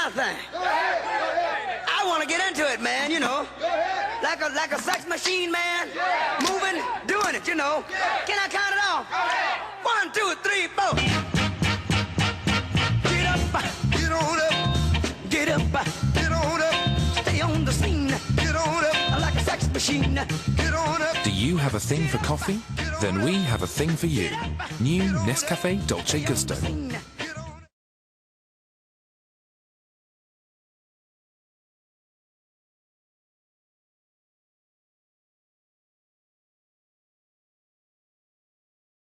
my thing. I want to get into it, man, you know. Like a sex machine, man. Moving, doing it, you know. Can I count it off? 1, 2, 3, 4. Get up, get on up, get up, get on up. Stay on the scene, get on up. Like a sex machine, get on up. Do you have a thing for coffee? Then we have a thing for you. New Nescafe Dolce Gusto.